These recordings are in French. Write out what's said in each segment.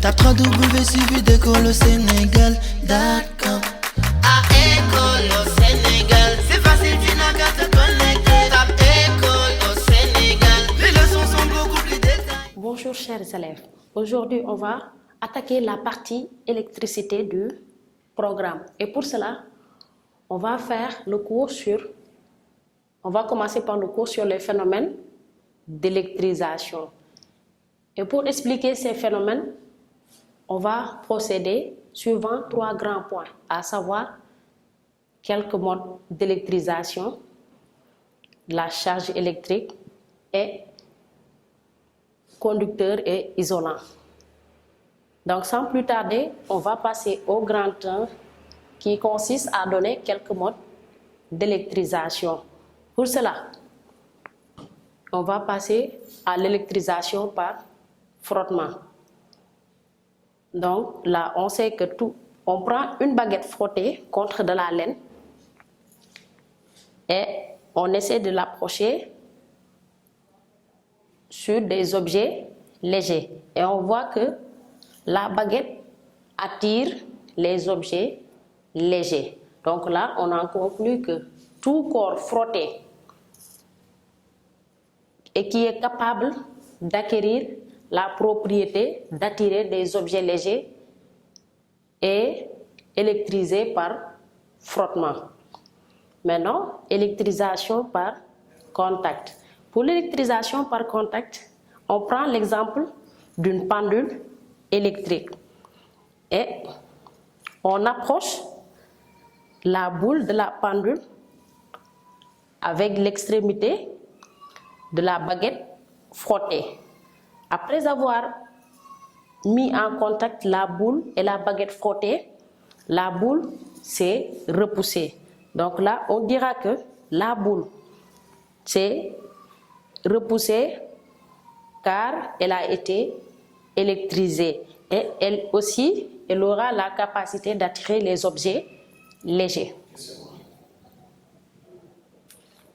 Tape 3W suivi d'école au Sénégal. D'accord. À école au Sénégal, c'est facile, tu n'as qu'à te connecter. Tape école au Sénégal, les leçons sont beaucoup plus détaillées. Bonjour chers élèves, aujourd'hui on va attaquer la partie électricité du programme. Et pour cela, on va commencer par le cours sur les phénomènes d'électrisation. Et pour expliquer ces phénomènes, on va procéder suivant 3 grands points, à savoir quelques modes d'électrisation, la charge électrique et conducteur et isolant. Donc sans plus tarder, on va passer au grand 1 qui consiste à donner quelques modes d'électrisation. Pour cela, on va passer à l'électrisation par frottement. Donc là, on sait que on prend une baguette frottée contre de la laine et on essaie de l'approcher sur des objets légers. Et on voit que la baguette attire les objets légers. Donc là, on en conclut que tout corps frotté et qui est capable d'acquérir la propriété d'attirer des objets légers est électrisé par frottement. Maintenant, électrisation par contact. Pour l'électrisation par contact, on prend l'exemple d'une pendule électrique et on approche la boule de la pendule avec l'extrémité de la baguette frottée. Après avoir mis en contact la boule et la baguette frottée, la boule s'est repoussée. Donc là, on dira que la boule s'est repoussée car elle a été électrisée. Et elle aussi, elle aura la capacité d'attirer les objets légers.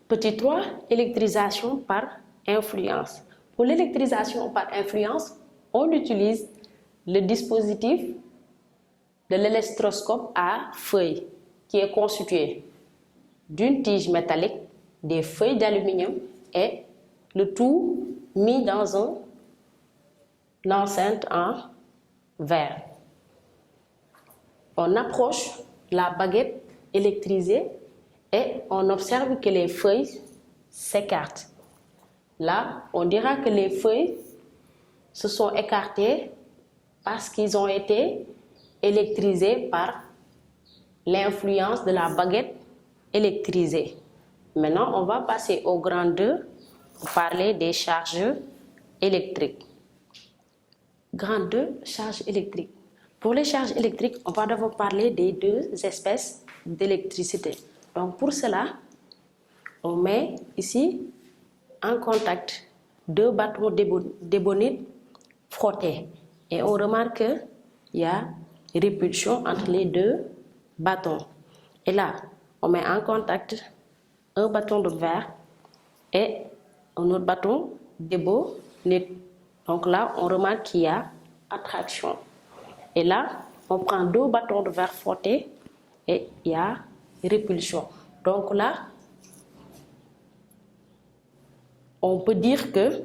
Petit 3, électrisation par influence. Pour l'électrisation par influence, on utilise le dispositif de l'électroscope à feuilles qui est constitué d'une tige métallique, des feuilles d'aluminium et le tout mis dans une enceinte en verre. On approche la baguette électrisée et on observe que les feuilles s'écartent. Là, on dira que les feuilles se sont écartées parce qu'ils ont été électrisés par l'influence de la baguette électrisée. Maintenant, on va passer au grand 2 pour parler des charges électriques. Grand 2, charges électriques. Pour les charges électriques, on va d'abord parler des 2 espèces d'électricité. Donc pour cela, on met ici en contact 2 bâtons d'ébonite frottés. Et on remarque qu'il y a répulsion entre les 2 bâtons. Et là, on met en contact un bâton de verre et un autre bâton d'ébonite. Donc là, on remarque qu'il y a attraction. Et là, on prend 2 bâtons de verre frottés et il y a répulsion. Donc là, on peut dire que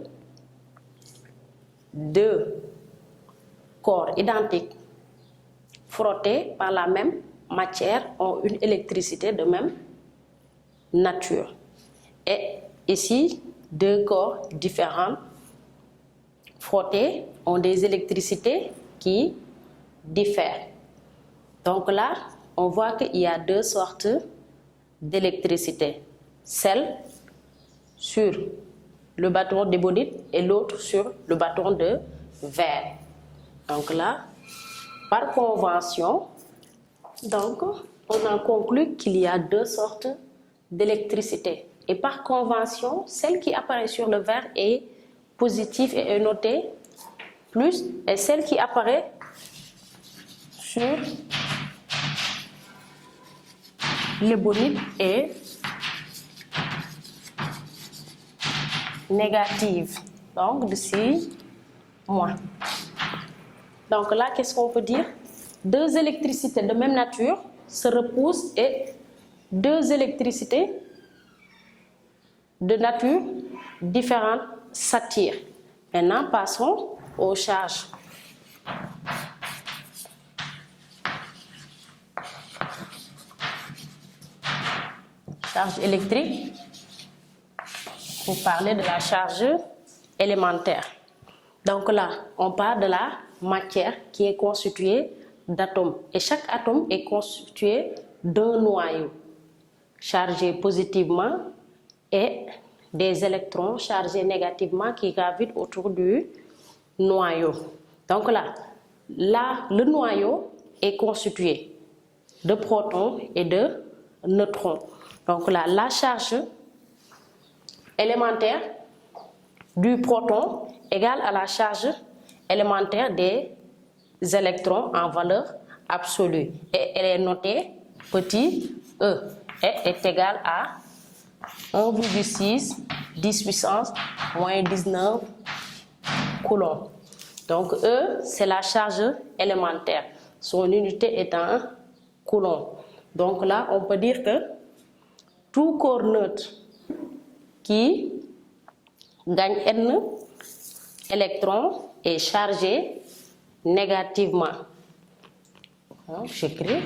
2 corps identiques frottés par la même matière ont une électricité de même nature. Et ici, 2 corps différents frottés ont des électricités qui diffèrent. Donc là, on voit qu'il y a 2 sortes d'électricité. Celle sur le bâton d'ébonite et l'autre sur le bâton de verre. Donc là, par convention, donc, on en conclut qu'il y a 2 sortes d'électricité. Et par convention, celle qui apparaît sur le verre est positive et est notée plus, et celle qui apparaît sur l'ébonite est négative. Donc, de 6 moins. Donc là, qu'est-ce qu'on peut dire? Deux électricités de même nature se repoussent et deux électricités de nature différente s'attirent. Maintenant, passons aux charges. Charge électrique, pour parler de la charge élémentaire. Donc là, on parle de la matière qui est constituée d'atomes. Et chaque atome est constitué d'un noyau chargé positivement et des électrons chargés négativement qui gravitent autour du noyau. Donc là, le noyau est constitué de protons et de neutrons. Donc là, la charge élémentaire du proton égale à la charge élémentaire des électrons en valeur absolue. Et elle est notée petit e et est égale à 1,6 10 puissance moins 19 coulombs. Donc E, c'est la charge élémentaire. Son unité est en coulomb. Donc là, on peut dire que tout corps neutre qui gagne N électrons est chargé négativement. J'écris.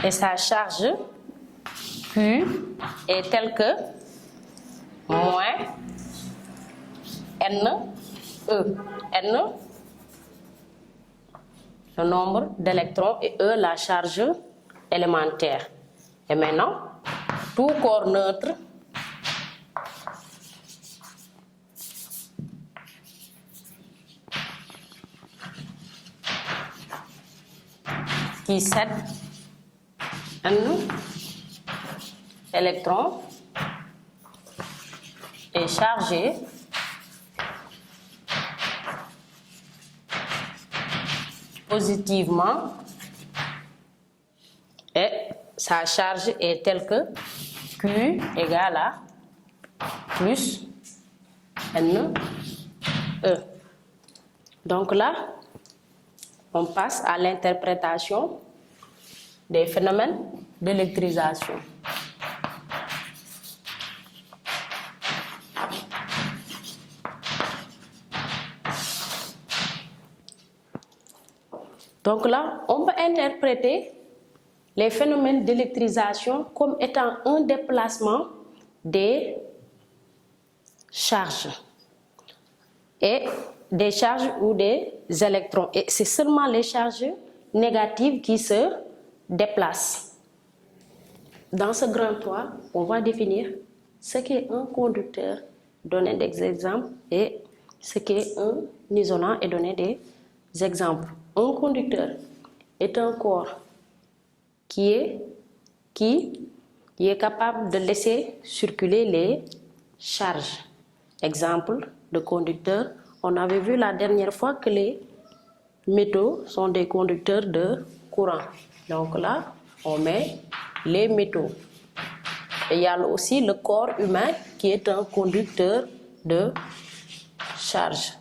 Et sa charge Q est telle que moins NE. N, le nombre d'électrons, et E, la charge élémentaire. Et maintenant, tout corps neutre qui cède N électrons est chargé positivement et sa charge est telle que Q égale à plus NE. Donc là, on passe à l'interprétation des phénomènes d'électrisation. Donc là, on peut interpréter les phénomènes d'électrisation comme étant un déplacement des charges et des charges ou des électrons. Et c'est seulement les charges négatives qui se déplacent. Dans ce grand 3, on va définir ce qu'est un conducteur, donner des exemples, et ce qu'est un isolant et donner des exemples. Un conducteur est un corps qui est capable de laisser circuler les charges. Exemple de conducteur, on avait vu la dernière fois que les métaux sont des conducteurs de courant. Donc là, on met les métaux. Et il y a aussi le corps humain qui est un conducteur de charge.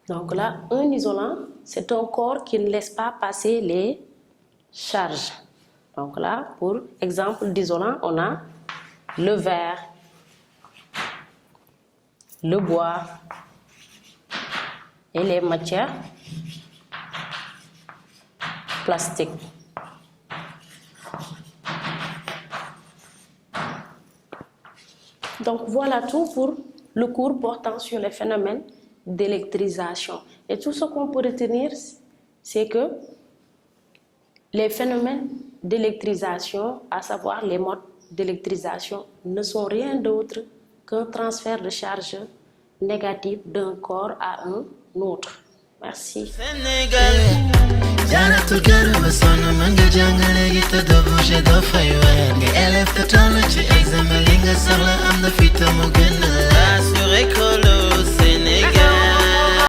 Donc là, un isolant, c'est un corps qui ne laisse pas passer les charges. Donc là, pour exemple d'isolant, on a le verre, le bois et les matières plastiques. Donc voilà tout pour le cours portant sur les phénomènes d'électrisation. Et tout ce qu'on peut retenir, c'est que les phénomènes d'électrisation, à savoir les modes d'électrisation, ne sont rien d'autre qu'un transfert de charge négative d'un corps à un autre. Merci. Sénégal jaratul kër ba sonn mën nga jàng léegi te doo bouger doo fay weer nga élève te toll ci examen li nga soxla am na fi te mu gën